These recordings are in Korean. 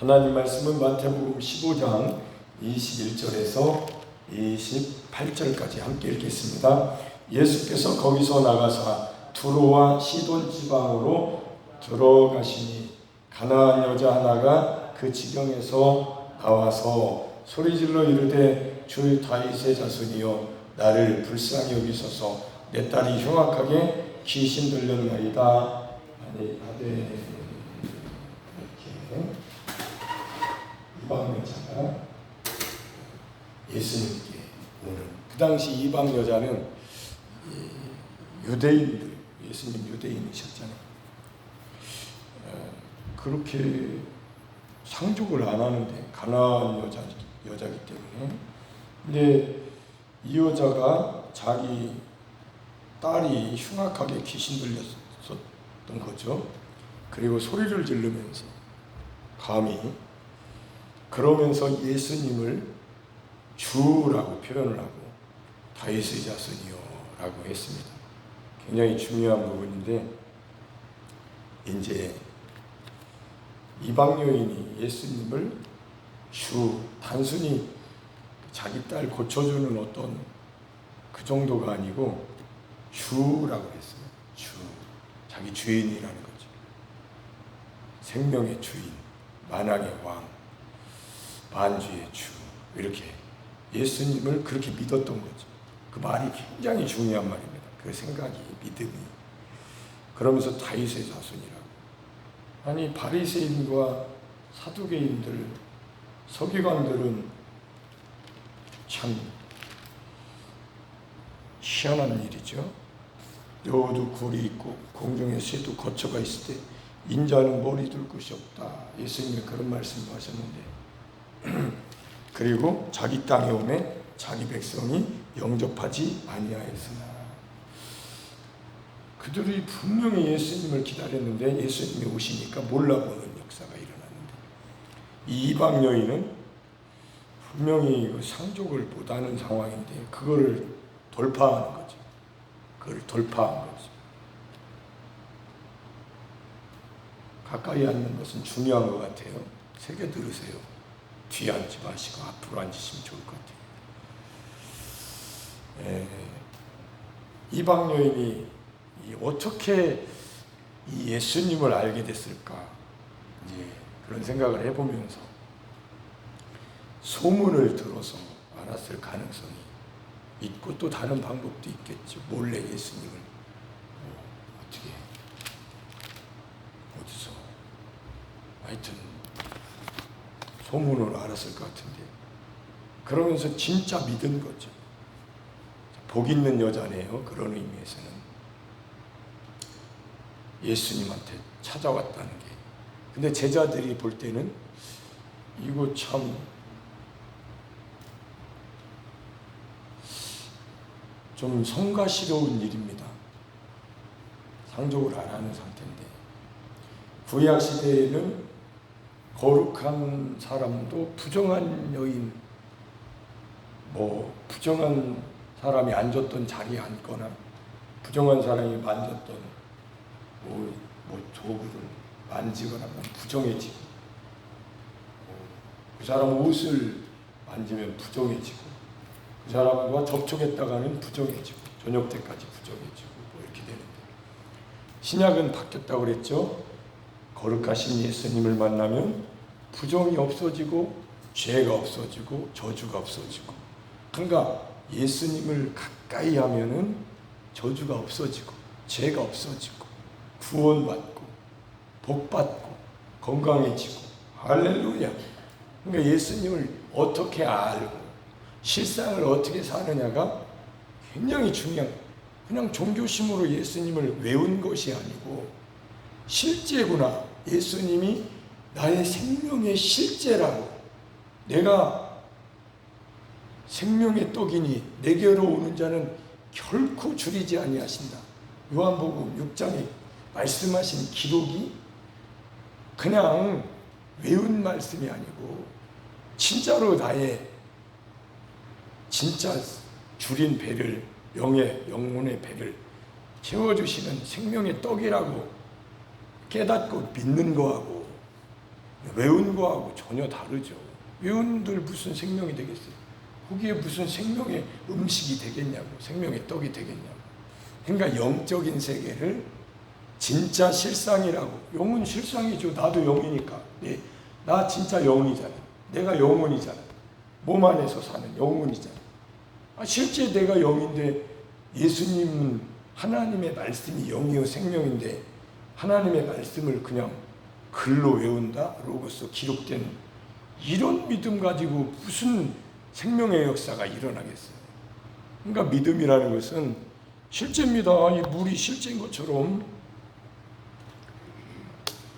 하나님 말씀은 마태복음 15장 21절에서 28절까지 함께 읽겠습니다. 예수께서 거기서 나가사 두로와 시돈 지방으로 들어가시니 가나안 여자 하나가 그 지경에서 나와서 소리질러 이르되 주 다윗의 자손이여 나를 불쌍히 여기소서 내 딸이 흉악하게 귀신 들렸나이다 하되 이렇게 이방 여자가 예수님께 오는, 그 당시 이방 여자는 유대인들, 예수님 유대인이셨잖아요. 그렇게 상족을 안 하는데 가나안 여자기 때문에. 근데 이 여자가 자기 딸이 흉악하게 귀신 들렸었던 거죠. 그리고 소리를 지르면서 감히 그러면서 예수님을 주라고 표현을 하고 다윗의 자손이요 라고 했습니다. 굉장히 중요한 부분인데, 이제 이방 여인이 예수님을 주, 단순히 자기 딸 고쳐주는 어떤 그 정도가 아니고 주라고 했어요. 주, 자기 주인이라는 거죠. 생명의 주인, 만왕의 왕, 만주의 주, 이렇게 예수님을 그렇게 믿었던 거죠. 그 말이 굉장히 중요한 말입니다. 그 생각이, 믿음이. 그러면서 다윗의 자손이라고. 아니, 바리새인과 사두개인들, 서기관들은 참 희한한 일이죠. 여우도 굴이 있고 공중에 새도 거처가 있을 때 인자는 머리 둘 곳이 없다. 예수님이 그런 말씀도 하셨는데 그리고 자기 땅에 오매 자기 백성이 영접하지 아니하였으나, 그들이 분명히 예수님을 기다렸는데 예수님이 오시니까 몰라보는 역사가 일어났는데, 이 이방 여인은 분명히 그 상족을 못하는 상황인데 그거를 돌파하는 거죠. 그걸 돌파한 거죠. 가까이 앉는 것은 중요한 것 같아요. 새겨 들으세요. 뒤에 앉지 마시고 앞으로 앉으시면 좋을 것 같아요. 이방 여인이 어떻게 이 예수님을 알게 됐을까, 이제 그런 생각을 해보면서 소문을 들어서 알았을 가능성이 있고, 또 다른 방법도 있겠죠. 몰래 예수님을 어떻게 어디서 하여튼 소문으로 알았을 것 같은데, 그러면서 진짜 믿은 거죠. 복 있는 여자네요. 그런 의미에서는 예수님한테 찾아왔다는 게. 근데 제자들이 볼 때는 이거 참 좀 성가시러운 일입니다. 상족을 안 하는 상태인데, 구약 시대에는 거룩한 사람도 부정한 여인, 부정한 사람이 앉았던 자리에 앉거나 부정한 사람이 만졌던 도구를 만지거나 하면 부정해지고, 그 사람 옷을 만지면 부정해지고, 그 사람과 접촉했다가는 부정해지고, 저녁 때까지 부정해지고, 이렇게 되는데, 신약은 바뀌었다고 그랬죠. 거룩하신 예수님을 만나면 부정이 없어지고 죄가 없어지고 저주가 없어지고, 그러니까 예수님을 가까이 하면은 저주가 없어지고 죄가 없어지고 구원받고 복받고 건강해지고, 할렐루야. 그러니까 예수님을 어떻게 알고 실상을 어떻게 사느냐가 굉장히 중요한, 그냥 종교심으로 예수님을 외운 것이 아니고 실제구나, 예수님이 나의 생명의 실제라고, 내가 생명의 떡이니 내게로 오는 자는 결코 줄이지 아니하신다. 요한복음 6장에 말씀하신 기록이 그냥 외운 말씀이 아니고 진짜로 나의 진짜 줄인 배를, 영혼의 배를 채워주시는 생명의 떡이라고 깨닫고 믿는 거하고 외운 거하고 전혀 다르죠. 외운들 무슨 생명이 되겠어요? 거기에 무슨 생명의 음식이 되겠냐고, 생명의 떡이 되겠냐고. 그러니까 영적인 세계를 진짜 실상이라고. 영은 실상이죠. 나도 영이니까. 네, 나 진짜 영이잖아. 내가 영혼이잖아. 몸 안에서 사는 영혼이잖아. 실제 내가 영인데 예수님은 하나님의 말씀이 영이요 생명인데 하나님의 말씀을 그냥 글로 외운다? 로고스 기록된 이런 믿음 가지고 무슨 생명의 역사가 일어나겠어요? 그러니까 믿음이라는 것은 실제입니다. 이 물이 실제인 것처럼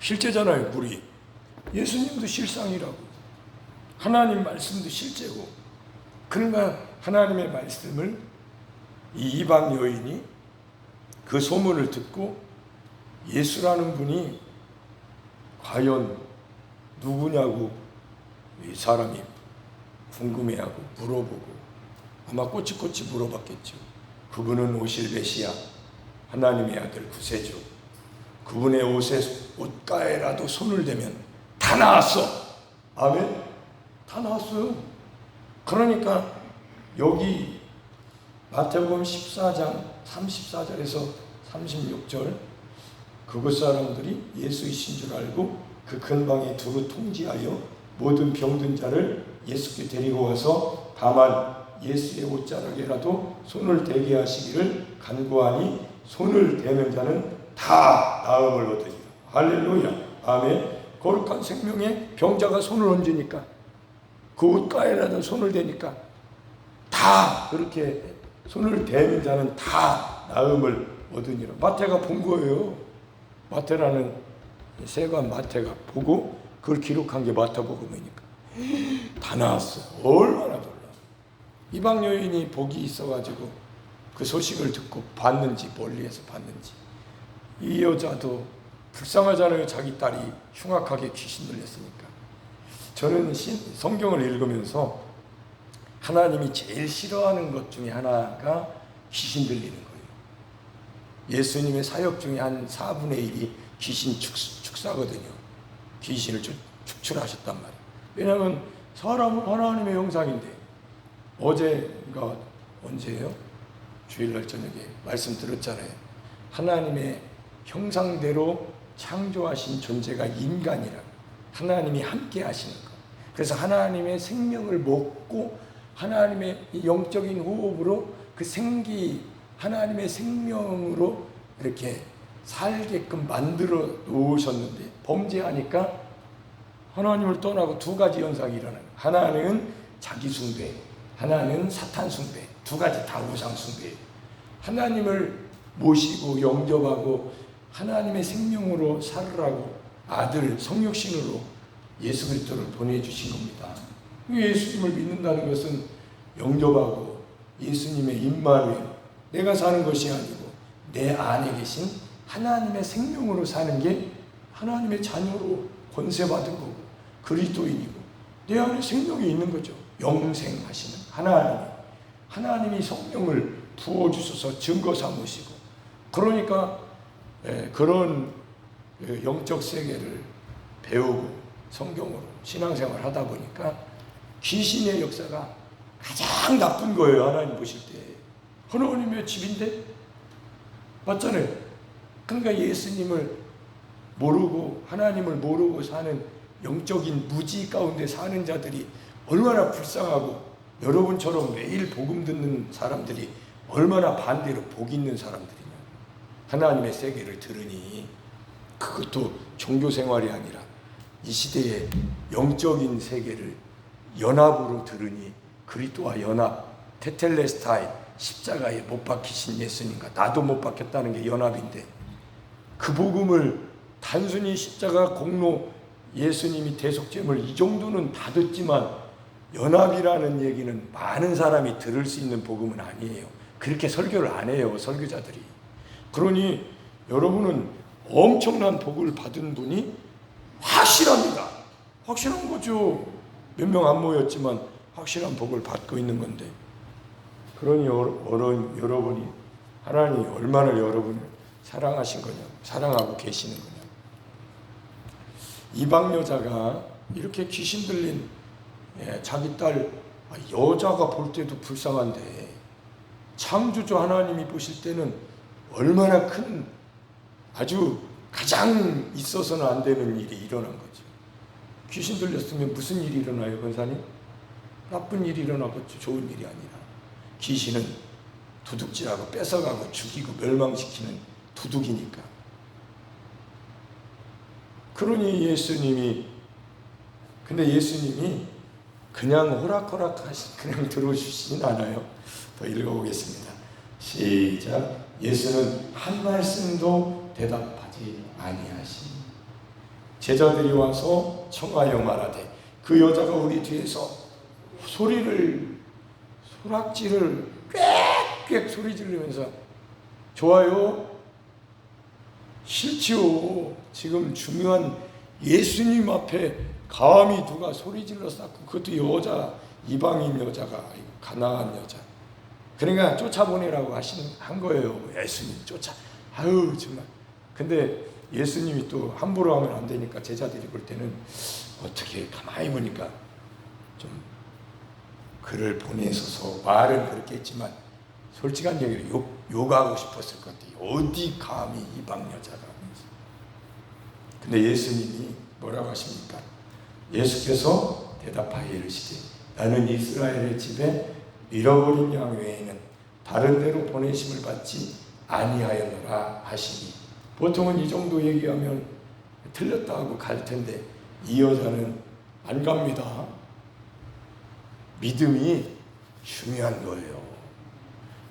실제잖아요. 물이. 예수님도 실상이라고. 하나님 말씀도 실제고. 그러니까 하나님의 말씀을 이 이방 여인이 그 소문을 듣고 예수라는 분이 과연 누구냐고 이 사람이 궁금해하고 물어보고 아마 꼬치꼬치 물어봤겠죠. 그분은 오실 메시아, 하나님의 아들 구세주. 그분의 옷가에라도 손을 대면 다 나았어. 아멘? 다 나았어요. 그러니까 여기 마태복음 14장 34절에서 36절 그곳 사람들이 예수이신 줄 알고 그 근방에 두루 통지하여 모든 병든 자를 예수께 데리고 와서 다만 예수의 옷자락에라도 손을 대게 하시기를 간구하니 손을 대는 자는 다 나음을 얻으리라. 할렐루야. 아멘. 거룩한 생명에 병자가 손을 얹으니까 그 옷가에라도 손을 대니까 다 그렇게 손을 대는 자는 다 나음을 얻으니라. 마태가 본 거예요. 마태라는 세관 마태가 보고 그걸 기록한 게 마태복음이니까 다 나왔어요. 얼마나 놀라. 이방 여인이 복이 있어가지고 그 소식을 듣고 봤는지 멀리에서 봤는지. 이 여자도 불쌍하잖아요. 자기 딸이 흉악하게 귀신 들렸으니까. 저는 성경을 읽으면서 하나님이 제일 싫어하는 것 중에 하나가 귀신 들리는 거예요. 예수님의 사역 중에 한 4분의 1이 귀신 축사거든요. 귀신을 축출하셨단 말이에요. 왜냐하면 사람은 하나님의 형상인데 어제가 언제예요? 주일날 저녁에 말씀 들었잖아요. 하나님의 형상대로 창조하신 존재가 인간이라고. 하나님이 함께 하시는 것. 그래서 하나님의 생명을 먹고 하나님의 영적인 호흡으로 그 하나님의 생명으로 이렇게 살게끔 만들어 놓으셨는데 범죄하니까 하나님을 떠나고 두 가지 현상이 일어나요. 하나는 자기 숭배, 하나는 사탄 숭배. 두 가지 다 우상 숭배예요. 하나님을 모시고 영접하고 하나님의 생명으로 살으라고 아들 성육신으로 예수 그리스도를 보내주신 겁니다. 예수님을 믿는다는 것은 영접하고 예수님의 임마누엘, 내가 사는 것이 아니고 내 안에 계신 하나님의 생명으로 사는 게 하나님의 자녀로 권세받은 거고 그리스도인이고 내 안에 생명이 있는 거죠. 영생하시는 하나님이 성령을 부어주셔서 증거 삼으시고 그러니까 그런 영적 세계를 배우고 성경으로 신앙생활을 하다 보니까 귀신의 역사가 가장 나쁜 거예요. 하나님 보실 때. 하나님의 집인데? 맞잖아요. 그러니까 예수님을 모르고 하나님을 모르고 사는 영적인 무지 가운데 사는 자들이 얼마나 불쌍하고 여러분처럼 매일 복음 듣는 사람들이 얼마나 반대로 복 있는 사람들이냐. 하나님의 세계를 들으니 그것도 종교생활이 아니라 이 시대의 영적인 세계를 연합으로 들으니 그리스도와 연합, 테텔레스타이 십자가에 못 박히신 예수님과 나도 못 박혔다는 게 연합인데 그 복음을 단순히 십자가 공로 예수님이 대속죄물 이 정도는 다 듣지만 연합이라는 얘기는 많은 사람이 들을 수 있는 복음은 아니에요. 그렇게 설교를 안 해요. 설교자들이. 그러니 여러분은 엄청난 복을 받은 분이 확실합니다. 확실한 거죠. 몇 명 안 모였지만 확실한 복을 받고 있는 건데 그러니 여러분이 하나님이 얼마나 여러분을 사랑하신 거냐 사랑하고 계시는 거냐 이방 여자가 이렇게 귀신 들린 자기 딸 여자가 볼 때도 불쌍한데 창조주 하나님이 보실 때는 얼마나 큰 아주 가장 있어서는 안 되는 일이 일어난 거죠. 귀신 들렸으면 무슨 일이 일어나요, 권사님? 나쁜 일이 일어나겠죠. 좋은 일이 아니라. 귀신은 도둑질하고 뺏어가고 죽이고 멸망시키는 도둑이니까. 그러니 근데 예수님이 그냥 호락호락 그냥 들어주시진 않아요. 더 읽어보겠습니다. 시작. 예수는 한 말씀도 대답하지 아니하시니 제자들이 와서 청하여 말하되 그 여자가 우리 뒤에서 소락지를 꽥꽥 소리 지르면서 좋아요? 싫지요. 지금 중요한 예수님 앞에 감히 누가 소리 질렀었고 그것도 여자, 이방인 여자가 가난한 여자. 그러니까 쫓아보내라고 한 거예요. 예수님 아유 정말. 근데 예수님이 또 함부로 하면 안 되니까 제자들이 볼 때는 어떻게 가만히 보니까 좀 그를 보내셔서 말은 그렇게 했지만 솔직한 얘기로 욕하고 싶었을 것 같아요. 어디 감히 이방 여자가 하면서. 근데 예수님이 뭐라고 하십니까? 예수께서 대답하여 이르시되 나는 이스라엘의 집에 잃어버린 양 외에는 다른 데로 보내심을 받지 아니하였노라 하시니 보통은 이 정도 얘기하면 틀렸다 하고 갈 텐데 이 여자는 안 갑니다. 믿음이 중요한 거예요.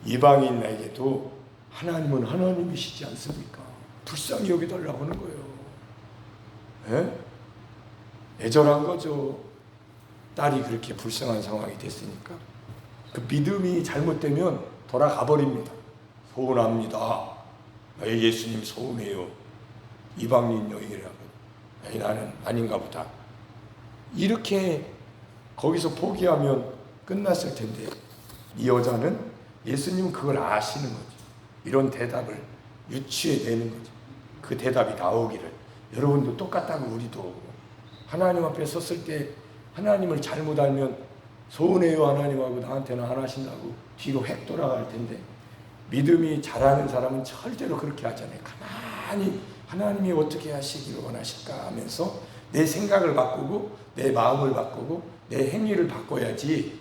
이방인에게도 하나님은 하나님이시지 않습니까? 불쌍히 여기달라고 하는 거예요. 애절한 거죠. 딸이 그렇게 불쌍한 상황이 됐으니까. 그 믿음이 잘못되면 돌아가 버립니다. 서운합니다. 예수님 서운해요. 이방인 여인이라고. 나는 아닌가 보다. 이렇게 거기서 포기하면 끝났을 텐데 이 여자는 예수님은 그걸 아시는 거죠. 이런 대답을 유추해내는 거죠. 그 대답이 나오기를. 여러분도 똑같다고 우리도 하나님 앞에 섰을 때 하나님을 잘못 알면 서운해요 하나님하고 나한테는 안 하신다고 뒤로 획 돌아갈 텐데 믿음이 잘하는 사람은 절대로 그렇게 하잖아요. 가만히 하나님이 어떻게 하시기를 원하실까 하면서 내 생각을 바꾸고 내 마음을 바꾸고 내 행위를 바꿔야지.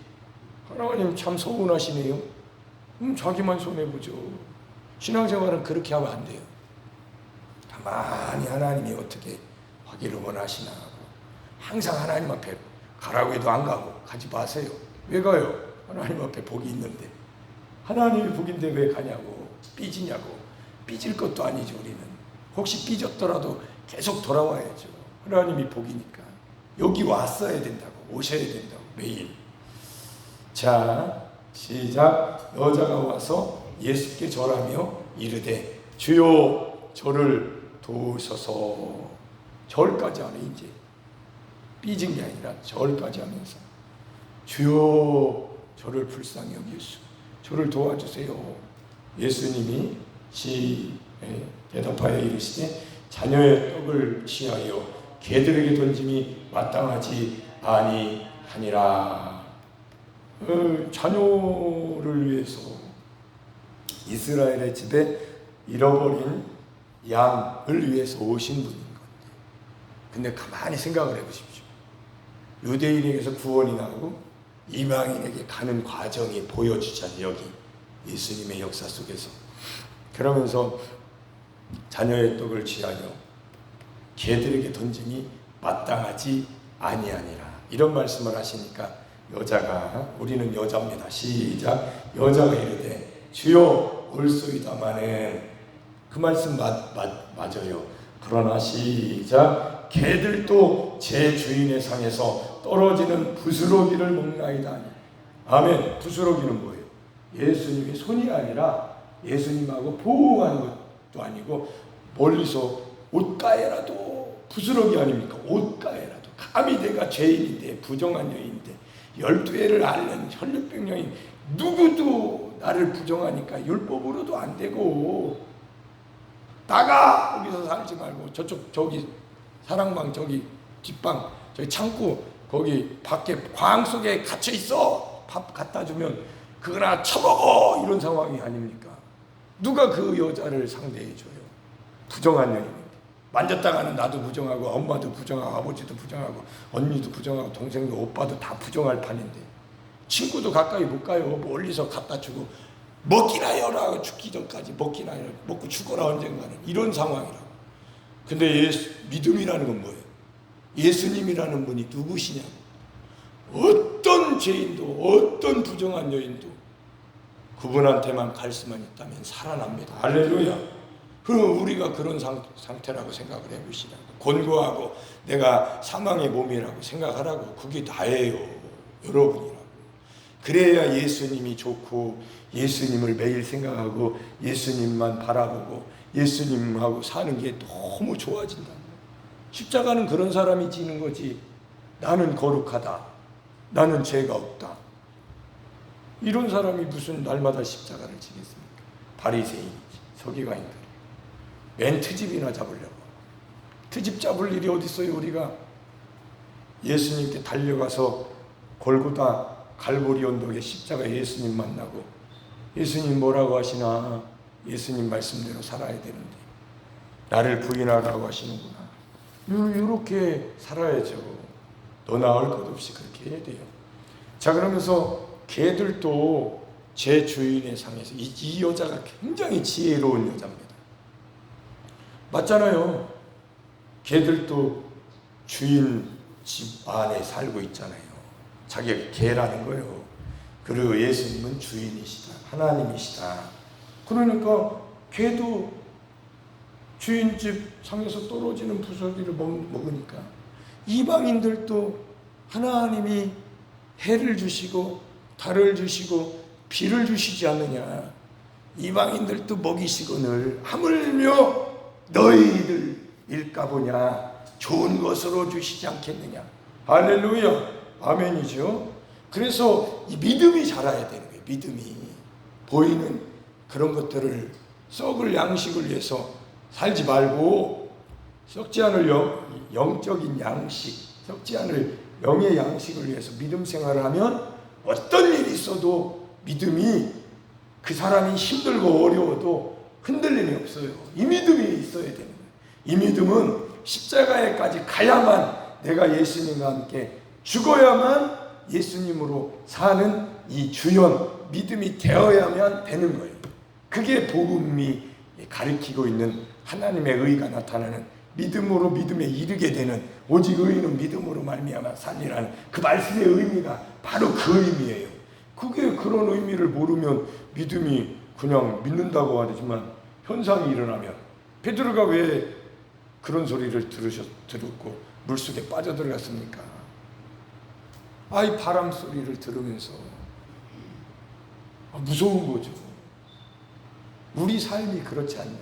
하나님 참 서운하시네요. 자기만 손해보죠. 신앙생활은 그렇게 하면 안 돼요. 가만히 하나님이 어떻게 하기를 원하시나 하고 항상 하나님 앞에 가라고 해도 안 가고 가지 마세요. 왜 가요? 하나님 앞에 복이 있는데. 하나님이 복인데 왜 가냐고. 삐지냐고. 삐질 것도 아니죠. 우리는 혹시 삐졌더라도 계속 돌아와야죠. 하나님이 복이니까. 여기 왔어야 된다고. 오셔야 된다고. 매일. 자 시작. 여자가 와서 예수께 절하며 이르되 주여 저를 도우소서. 절까지 하네. 이제 삐진 게 아니라 절까지 하면서 주여 저를 불쌍히 여기시오. 저를 도와주세요. 예수님이 대답하여 이르시되 자녀의 떡을 취하여 개들에게 던짐이 마땅하지 아니하니라. 자녀를 위해서 이스라엘의 집에 잃어버린 양을 위해서 오신 분인 건데, 근데 가만히 생각을 해보십시오. 유대인에게서 구원이 나오고 이방인에게 가는 과정이 보여주잖아요. 여기 예수님의 역사 속에서. 그러면서 자녀의 떡을 취하여 개들에게 던짐이 마땅하지 아니하니라 이런 말씀을 하시니까 여자가, 우리는 여자입니다. 시작. 여자가 이르되 주여 올소이다마는, 그 말씀 맞아요. 그러나 시작. 개들도 제 주인의 상에서 떨어지는 부스러기를 먹나이다. 아멘. 부스러기는 뭐예요? 예수님의 손이 아니라 예수님하고 보호하는 것도 아니고 멀리서 옷가에라도 부스러기 아닙니까? 옷가에라도. 감히 내가 죄인인데, 부정한 여인인데, 12해를 앓는 혈류병 여인, 누구도 나를 부정하니까 율법으로도 안 되고, 나가! 여기서 살지 말고 저기 사랑방 저기 뒷방 저기 창고 거기 밖에 광 속에 갇혀 있어. 밥 갖다 주면 그거나 처먹어. 이런 상황이 아닙니까? 누가 그 여자를 상대해 줘요? 부정한 여인인데. 만졌다가는 나도 부정하고 엄마도 부정하고 아버지도 부정하고 언니도 부정하고 동생도 오빠도 다 부정할 판인데 친구도 가까이 못 가요. 멀리서 갖다 주고 먹기나 해라. 죽기 전까지 먹기나 해라. 먹고 죽어라 언젠가는. 이런 상황이라고. 근데 믿음이라는 건 뭐예요? 예수님이라는 분이 누구시냐고. 어떤 죄인도 어떤 부정한 여인도 그분한테만 갈 수만 있다면 살아납니다. 할렐루야. 그럼 우리가 그런 상태라고 생각을 해보시라고. 곤고하고 내가 사망의 몸이라고 생각하라고. 그게 다예요. 여러분이라고. 그래야 예수님이 좋고 예수님을 매일 생각하고 예수님만 바라보고 예수님하고 사는 게 너무 좋아진다. 십자가는 그런 사람이 지는 거지. 나는 거룩하다. 나는 죄가 없다. 이런 사람이 무슨 날마다 십자가를 지겠습니까? 바리새인이지. 서기관인들. 맨 트집이나 잡으려고. 트집 잡을 일이 어디 있어요. 우리가 예수님께 달려가서 골고다 갈보리 언덕에 십자가 예수님 만나고 예수님 뭐라고 하시나. 예수님 말씀대로 살아야 되는데 나를 부인하라고 하시는구나. 이렇게 살아야죠. 더 나을 것 없이 그렇게 해야 돼요. 자, 그러면서 개들도 제 주인의 상에서 이 여자가 굉장히 지혜로운 여자입니다. 맞잖아요. 개들도 주인 집 안에 살고 있잖아요. 자기가 개라는 거예요. 그리고 예수님은 주인이시다. 하나님이시다. 그러니까 개도 주인집 상에서 떨어지는 부서기를 먹으니까 이방인들도 하나님이 해를 주시고 달을 주시고 비를 주시지 않느냐. 이방인들도 먹이시거늘 하물며 너희들 일까보냐 좋은 것으로 주시지 않겠느냐. 할렐루야. 아멘이죠. 그래서 이 믿음이 자라야 되는 거예요. 믿음이. 보이는 그런 것들을 썩을 양식을 위해서 살지 말고 썩지 않을 영적인 양식, 썩지 않을 영의 양식을 위해서 믿음 생활을 하면 어떤 일이 있어도 믿음이 그 사람이 힘들고 어려워도 흔들림이 없어요. 이 믿음이 있어야 되는 거예요. 이 믿음은 십자가에까지 가야만 내가 예수님과 함께 죽어야만 예수님으로 사는 이 주연 믿음이 되어야만 되는 거예요. 그게 복음이 가리키고 있는 하나님의 의가 나타나는 믿음으로 믿음에 이르게 되는 오직 의인은 믿음으로 말미암아 살리라는 그 말씀의 의미가 바로 그 의미예요. 그게 그런 의미를 모르면 믿음이 그냥 믿는다고 하지만 현상이 일어나면 베드로가 왜 그런 소리를 들었고 물속에 빠져들어갔습니까? 아이 바람 소리를 들으면서 무서운 거죠. 우리 삶이 그렇지 않냐.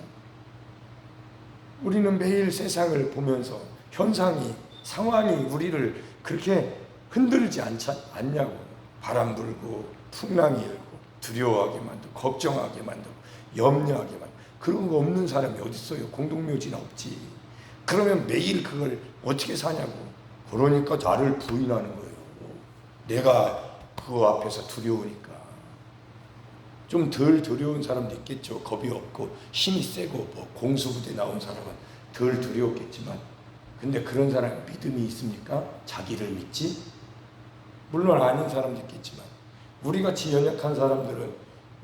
우리는 매일 세상을 보면서 현상이 상황이 우리를 그렇게 흔들지 않냐고. 바람 불고 풍랑이 일고 두려워하게 만들고 걱정하게 만들고 염려하게 만들고 그런 거 없는 사람이 어디 있어요. 공동묘지는 없지. 그러면 매일 그걸 어떻게 사냐고. 그러니까 나를 부인하는 거예요. 내가 그 앞에서 두려우니까. 좀 덜 두려운 사람도 있겠죠. 겁이 없고 힘이 세고 뭐 공수부대 나온 사람은 덜 두려웠겠지만 근데 그런 사람이 믿음이 있습니까? 자기를 믿지? 물론 아닌 사람도 있겠지만 우리같이 연약한 사람들은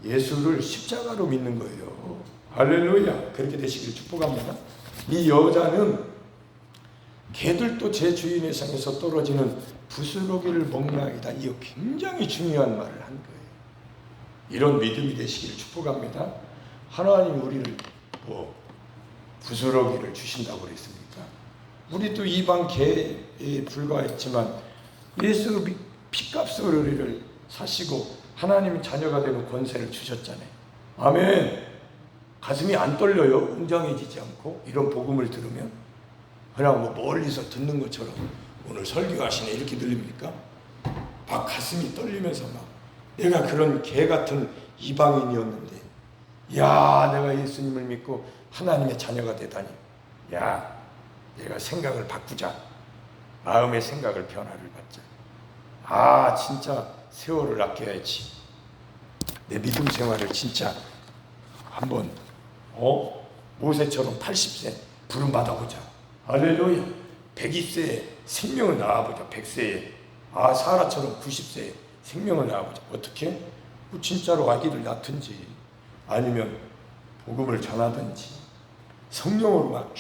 예수를 십자가로 믿는 거예요. 할렐루야. 그렇게 되시길 축복합니다. 이 여자는 개들도 제 주인의 상에서 떨어지는 부스러기를 먹나이다. 이 굉장히 중요한 말을 한 거예요. 이런 믿음이 되시기를 축복합니다. 하나님 우리를 부스러기를 주신다고 그랬습니까? 우리도 이방 개에 불과했지만 예수 피값으로 우리를 사시고 하나님 자녀가 되는 권세를 주셨잖아요. 아멘. 가슴이 안 떨려요? 웅장해지지 않고 이런 복음을 들으면 그냥 뭐 멀리서 듣는 것처럼 오늘 설교하시네 이렇게 들립니까? 막 가슴이 떨리면서 막 내가 그런 개 같은 이방인이었는데 야 내가 예수님을 믿고 하나님의 자녀가 되다니 야 내가 생각을 바꾸자. 마음의 생각을 변화를 받자. 아, 진짜 세월을 아껴야지. 내 믿음 생활을 진짜 한번 모세처럼 80세 부름 받아보자. 할렐루야. 120세에 생명을 낳아보자. 100세에 사라처럼 90세에 생명을 낳아보자. 어떻게? 진짜로 아기를 낳든지 아니면 복음을 전하든지 성령으로 막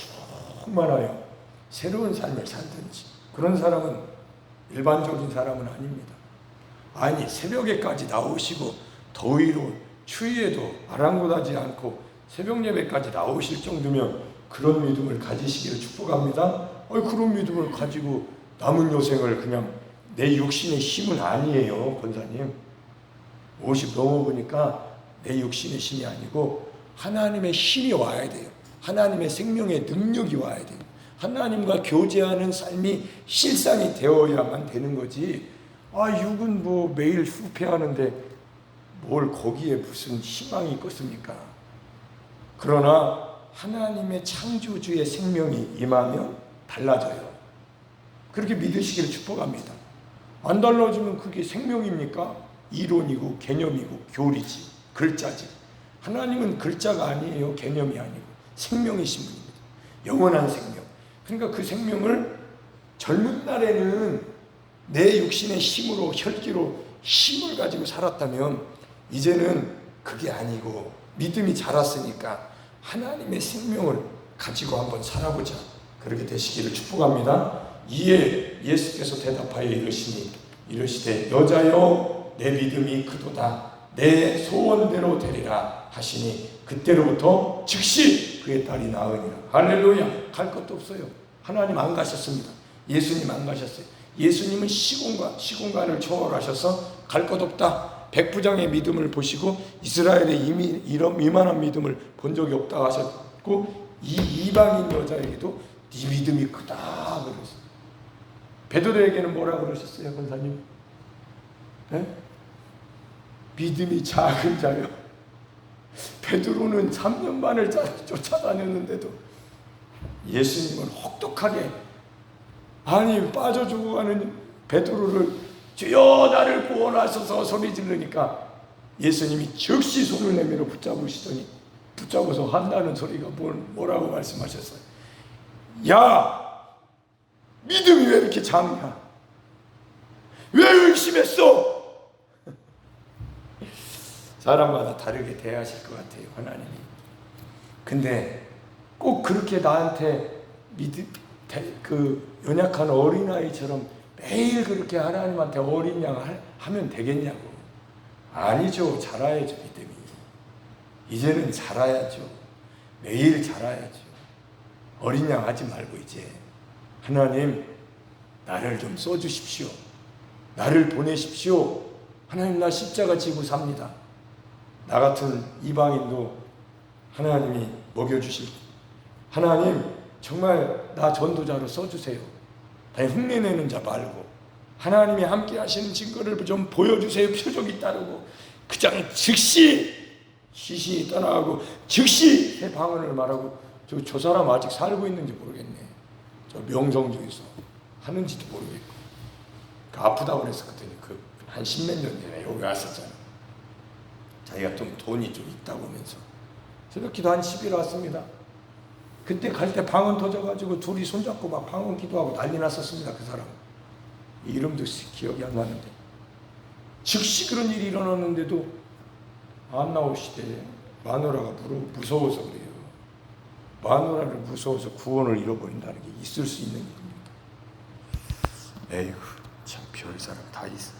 충만하여 새로운 삶을 살든지. 그런 사람은 일반적인 사람은 아닙니다. 아니, 새벽에까지 나오시고 더위로 추위에도 아랑곳하지 않고 새벽 예배까지 나오실 정도면 그런 믿음을 가지시기를 축복합니다. 그런 믿음을 가지고 남은 여생을 그냥 내 육신의 힘은 아니에요, 권사님. 50 넘어보니까 내 육신의 힘이 아니고 하나님의 힘이 와야 돼요. 하나님의 생명의 능력이 와야 돼요. 하나님과 교제하는 삶이 실상이 되어야만 되는 거지. 육은 뭐 매일 수패하는데 뭘 거기에 무슨 희망이 있겠습니까? 그러나 하나님의 창조주의 생명이 임하면 달라져요. 그렇게 믿으시기를 축복합니다. 안 달라지면 그게 생명입니까? 이론이고 개념이고 교리지, 글자지. 하나님은 글자가 아니에요. 개념이 아니고 생명이신 분입니다. 영원한 생명. 그러니까 그 생명을 젊은 날에는 내 육신의 힘으로, 혈기로 힘을 가지고 살았다면 이제는 그게 아니고 믿음이 자랐으니까 하나님의 생명을 가지고 한번 살아보자. 그렇게 되시기를 축복합니다. 이에 예수께서 대답하여 이르시되 여자여 내 믿음이 크도다. 내 소원대로 되리라 하시니 그때로부터 즉시 그의 딸이 나으니라. 할렐루야. 갈 것도 없어요. 하나님 안 가셨습니다. 예수님 안 가셨어요. 예수님은 시공간을 초월하셔서 갈 것 없다. 백부장의 믿음을 보시고 이스라엘의 이만한 믿음을 본 적이 없다 하셨고, 이 이방인 여자에게도 네 믿음이 크다 그러셨어요. 베드로에게는 뭐라 그러셨어요, 권사님? 네? 믿음이 작은 자요. 베드로는 3년 반을 쫓아다녔는데도 예수님은 혹독하게 빠져 죽어가는 베드로를 주여 나를 구원하소서 소리 지르니까 예수님이 즉시 손을 내밀어 붙잡아서 한다는 소리가 뭐라고 말씀하셨어요? 야, 믿음이 왜 이렇게 작냐? 왜 의심했어? 사람마다 다르게 대하실 것 같아요, 하나님이. 근데 꼭 그렇게 나한테 연약한 어린아이처럼 매일 그렇게 하나님한테 어린 양 하면 되겠냐고. 아니죠. 자라야죠, 믿음이. 이제는 자라야죠. 매일 자라야죠. 어린 양 하지 말고 이제 하나님 나를 좀 써주십시오. 나를 보내십시오. 하나님 나 십자가 지고 삽니다. 나 같은 이방인도 하나님이 먹여주실, 하나님 정말 나 전도자로 써주세요. 아니, 흉내내는 자 말고 하나님이 함께 하시는 증거를 좀 보여주세요. 표적이 따르고 그냥 즉시 시신이 떠나가고 즉시 새 방언을 말하고. 저 사람 아직 살고 있는지 모르겠네. 저 명성주에서 하는지도 모르겠고. 아프다고 그랬었거든요. 한 10몇 년 전에 여기 왔었잖아. 자기가 좀 돈이 좀 있다고 하면서 새벽 기도 한 10일 왔습니다. 그때 갈 때 방언 터져가지고 둘이 손잡고 막 방언 기도하고 난리 났었습니다. 그 사람 이름도 기억이 안 나는데 즉시 그런 일이 일어났는데도 안 나오시대. 마누라가 무서워서 그래요. 마누라를 무서워서 구원을 잃어버린다는 게 있을 수 있는 일입니까? 에휴, 참 별 사람 다 있어.